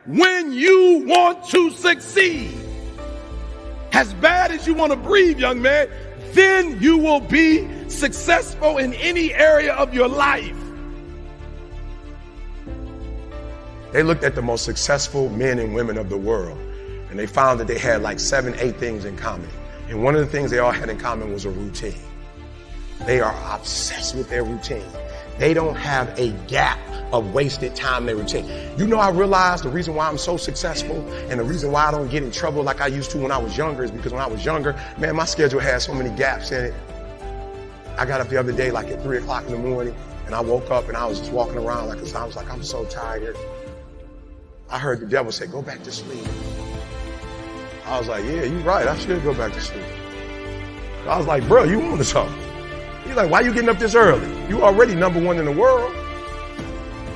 when you want to succeed. As bad as you want to breathe, young man, then you will be successful in any area of your life. They looked at the most successful men and women of the world, and they found that they had like 7, 8 things in common. And one of the things they all had in common was a routine. They are obsessed with their routine. They don't have a gap of wasted time in their routine. You know, I realized the reason why I'm so successful and the reason why I don't get in trouble like I used to when I was younger is because when I was younger, man, my schedule had so many gaps in it. I got up the other day like at 3 o'clock in the morning, and I woke up and I was just walking around like, I was like, I'm so tired. I heard the devil say, go back to sleep. I was like, yeah, you're right. I should go back to sleep. I was like, bro, you want something? He's like, why you getting up this early? You already #1 in the world.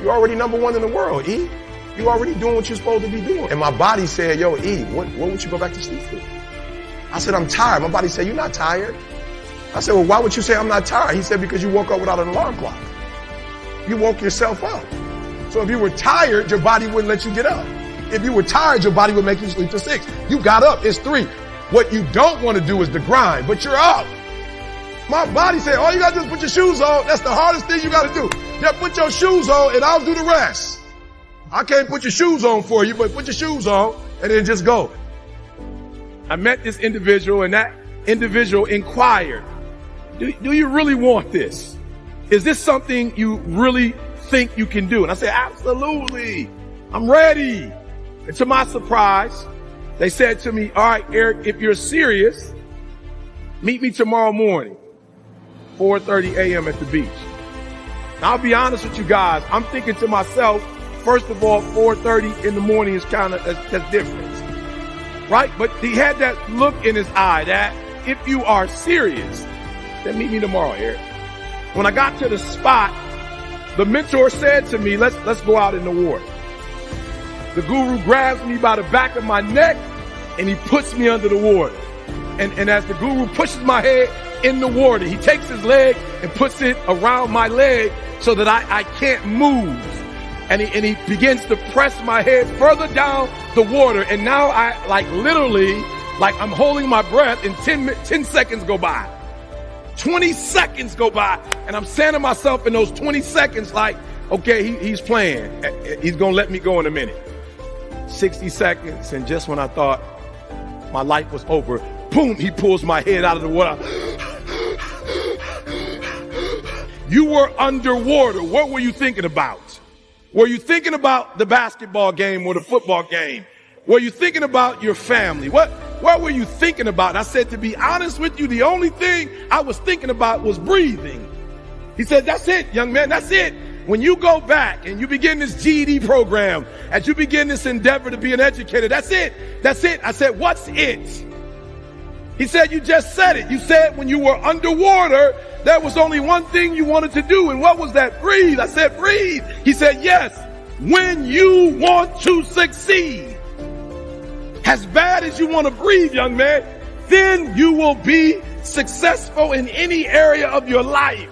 You already #1 in the world, E. You already doing what you're supposed to be doing. And my body said, yo, E, what would you go back to sleep for? I said, I'm tired. My body said, you're not tired. I said, well, why would you say I'm not tired? He said, because you woke up without an alarm clock. You woke yourself up. So if you were tired, your body wouldn't let you get up. If you were tired, your body would make you sleep till 6. You got up, it's 3. What you don't want to do is the grind, but you're up. My body said, all you got to do is put your shoes on. That's the hardest thing you got to do. Yeah, put your shoes on and I'll do the rest. I can't put your shoes on for you, but put your shoes on and then just go. I met this individual, and that individual inquired, do you really want this? Is this something you really think you can do? And I said, absolutely. I'm ready. And to my surprise, they said to me, all right, Eric, if you're serious, meet me tomorrow morning, 4:30 a.m. at the beach. Now, I'll be honest with you guys. I'm thinking to myself, first of all, 4:30 in the morning is kind of, that's different, right? But he had that look in his eye that if you are serious, then meet me tomorrow, Eric. When I got to the spot, the mentor said to me, let's go out in the water. The guru grabs me by the back of my neck and he puts me under the water. And as the guru pushes my head in the water, he takes his leg and puts it around my leg so that I can't move. And he begins to press my head further down the water. And now I literally I'm holding my breath, and 10 seconds go by. 20 seconds go by, and I'm saying to myself in those 20 seconds, like, okay, he's playing. He's gonna let me go in a minute. 60 seconds, and just when I thought my life was over, boom, he pulls my head out of the water. You were underwater. What were you thinking about? Were you thinking about the basketball game or the football game? Were you thinking about your family? What were you thinking about? I said, to be honest with you, the only thing I was thinking about was breathing. He said, that's it, young man, that's it. When you go back and you begin this GED program, as you begin this endeavor to be an educator, that's it, that's it. I said, what's it? He said, you just said it. You said when you were underwater, there was only one thing you wanted to do. And what was that? Breathe. I said, breathe. He said, yes, when you want to succeed. As bad as you want to breathe, young man, then you will be successful in any area of your life.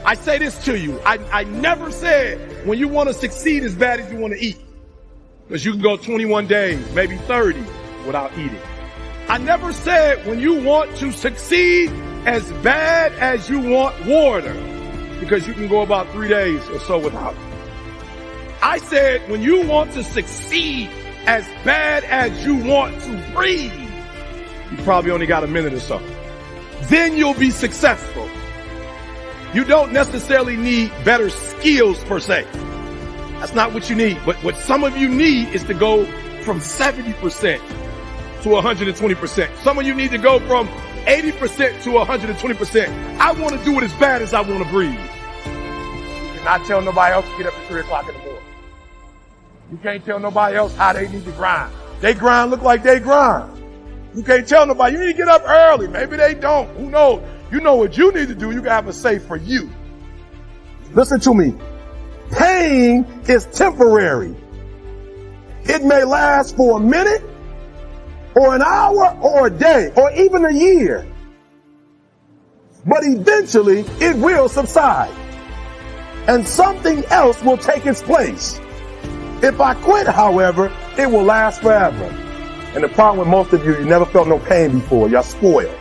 I say this to you. I never said when you want to succeed as bad as you want to eat. Because you can go 21 days, maybe 30 without eating. I never said when you want to succeed as bad as you want water. Because you can go about 3 days or so without it. I said when you want to succeed as bad as you want to breathe, you probably only got a minute or so. Then you'll be successful. You don't necessarily need better skills per se. That's not what you need. But what some of you need is to go from 70% to 120%. Some of you need to go from 80% to 120%. I want to do it as bad as I want to breathe. You cannot tell nobody else to get up at 3 o'clock in the morning. You can't tell nobody else how they need to grind. They grind look like they grind. You can't tell nobody, you need to get up early. Maybe they don't. Who knows? You know what you need to do. You can have a say for you. Listen to me. Pain is temporary. It may last for a minute or an hour or a day or even a year. But eventually it will subside and something else will take its place. If I quit, however, it will last forever. And the problem with most of you, you never felt no pain before. Y'all spoiled.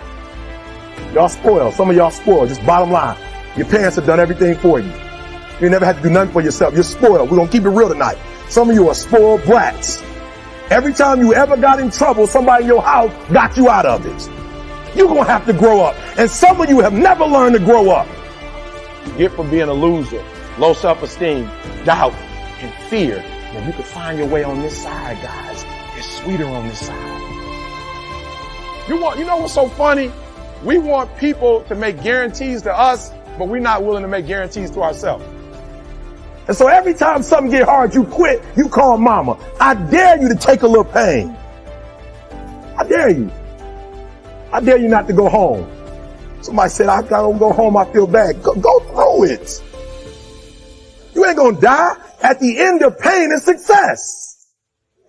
Y'all spoiled. Some of y'all spoiled. Just bottom line. Your parents have done everything for you. You never had to do nothing for yourself. You're spoiled. We're going to keep it real tonight. Some of you are spoiled brats. Every time you ever got in trouble, somebody in your house got you out of it. You're going to have to grow up. And some of you have never learned to grow up. You get from being a loser, low self-esteem, doubt, and fear. When you can find your way on this side, guys, it's sweeter on this side. You know what's so funny? We want people to make guarantees to us, but we're not willing to make guarantees to ourselves. And so every time something get hard, you quit, you call mama. I dare you to take a little pain. I dare you. I dare you not to go home. Somebody said, I don't go home, I feel bad. Go through it. You ain't gonna die. At the end of pain is success.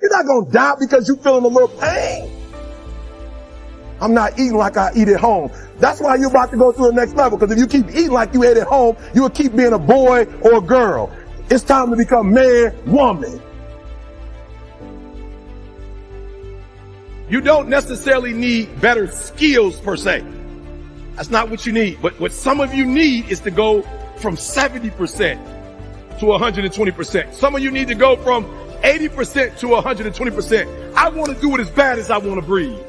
You're not gonna die because you're feeling a little pain. I'm not eating like I eat at home. That's why you're about to go to the next level. Because if you keep eating like you ate at home, you will keep being a boy or a girl. It's time to become man, woman. You don't necessarily need better skills per se. That's not what you need. But what some of you need is to go from 70% to 120%. Some of you need to go from 80% to 120%. I want to do it as bad as I want to breathe.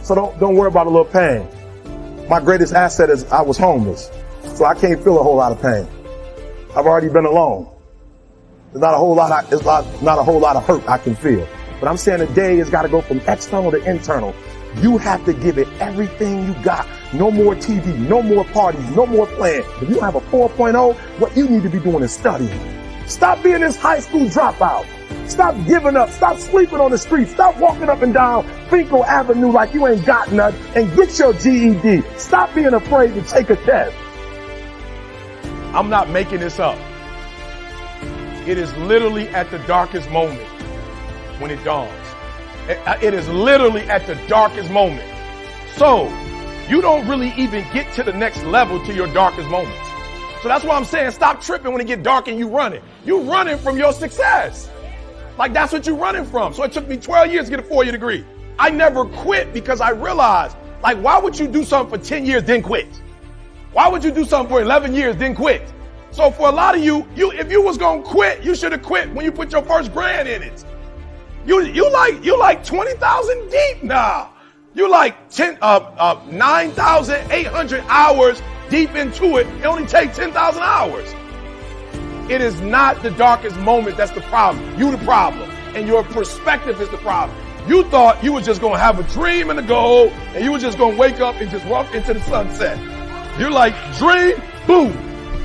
So don't worry about a little pain. My greatest asset is I was homeless. So I can't feel a whole lot of pain. I've already been alone. There's not a whole lot of hurt I can feel. But I'm saying today it's got to go from external to internal. You have to give it everything you got. No more TV, no more parties, no more playing. If you don't have a 4.0, what you need to be doing is studying. Stop being this high school dropout. Stop giving up. Stop sleeping on the street. Stop walking up and down Finkel Avenue like you ain't got nothing, and get your GED. Stop being afraid to take a test. I'm not making this up. It is literally at the darkest moment when it dawns. It is literally at the darkest moment. So you don't really even get to the next level to your darkest moments. So that's why I'm saying stop tripping when it get dark and you running. You running from your success. Like that's what you're running from. So it took me 12 years to get a 4-year degree. I never quit because I realized, like, why would you do something for 10 years then quit? Why would you do something for 11 years then quit? So for a lot of you, if you was gonna quit, you should have quit when you put your first grand in it. You like 20,000 deep now. You like 9,800 hours deep into it. It only takes 10,000 hours. It is not the darkest moment that's the problem. You the problem. And your perspective is the problem. You thought you were just going to have a dream and a goal, and you were just going to wake up and just walk into the sunset. You're like, dream, boom.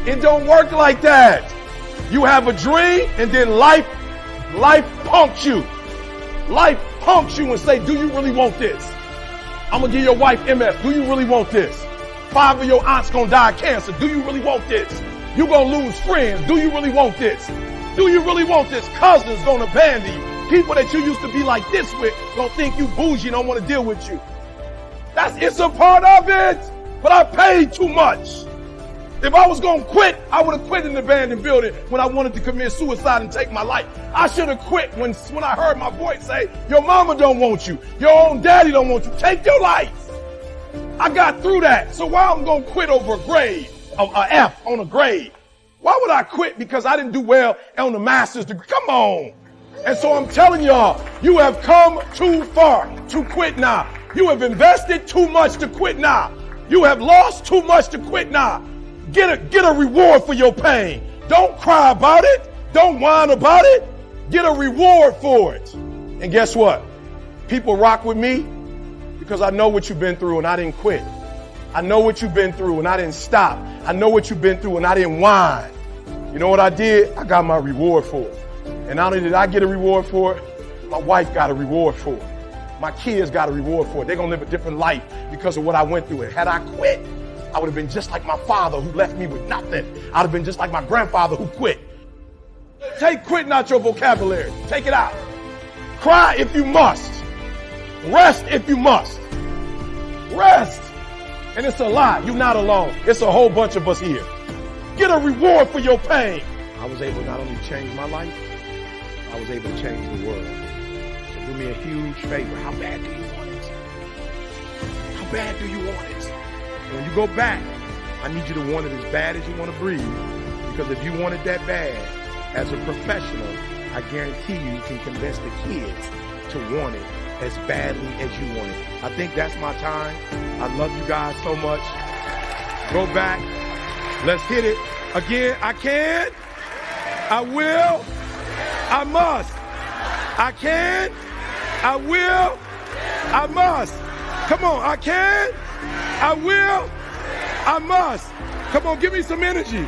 It don't work like that. You have a dream, and then life punks you. Life punks you and say, do you really want this? I'm going to give your wife MS. Do you really want this? 5 of your aunts going to die of cancer. Do you really want this? You're going to lose friends. Do you really want this? Do you really want this? Cousins going to abandon you. People that you used to be like this with going to think you bougie and don't want to deal with you. It's a part of it. But I paid too much. If I was going to quit, I would have quit in the abandoned building when I wanted to commit suicide and take my life. I should have quit when I heard my voice say, your mama don't want you. Your own daddy don't want you. Take your life. I got through that. So why I'm going to quit over a grade, a F on a grade? Why would I quit because I didn't do well on the master's degree? Come on. And so I'm telling y'all, you have come too far to quit now. You have invested too much to quit now. You have lost too much to quit now. Get a reward for your pain. Don't cry about it. Don't whine about it. Get a reward for it. And guess what? People rock with me because I know what you've been through and I didn't quit. I know what you've been through and I didn't stop. I know what you've been through and I didn't whine. You know what I did? I got my reward for it. And not only did I get a reward for it, my wife got a reward for it. My kids got a reward for it. They're going to live a different life because of what I went through. And had I quit, I would have been just like my father who left me with nothing. I'd have been just like my grandfather who quit. Take quitting out your vocabulary. Take it out. Cry if you must. Rest if you must. Rest. And it's a lot. You're not alone. It's a whole bunch of us here. Get a reward for your pain. I was able to not only change my life, I was able to change the world. So do me a huge favor. How bad do you want it? How bad do you want it? When you go back, I need you to want it as bad as you want to breathe. Because if you want it that bad, as a professional, I guarantee you can convince the kids to want it as badly as you want it. I think that's my time. I love you guys so much. Go back. Let's hit it again. I can. I will. I must. I can. I will. I must. Come on. I can. I will. I must. Come on. Give me some energy.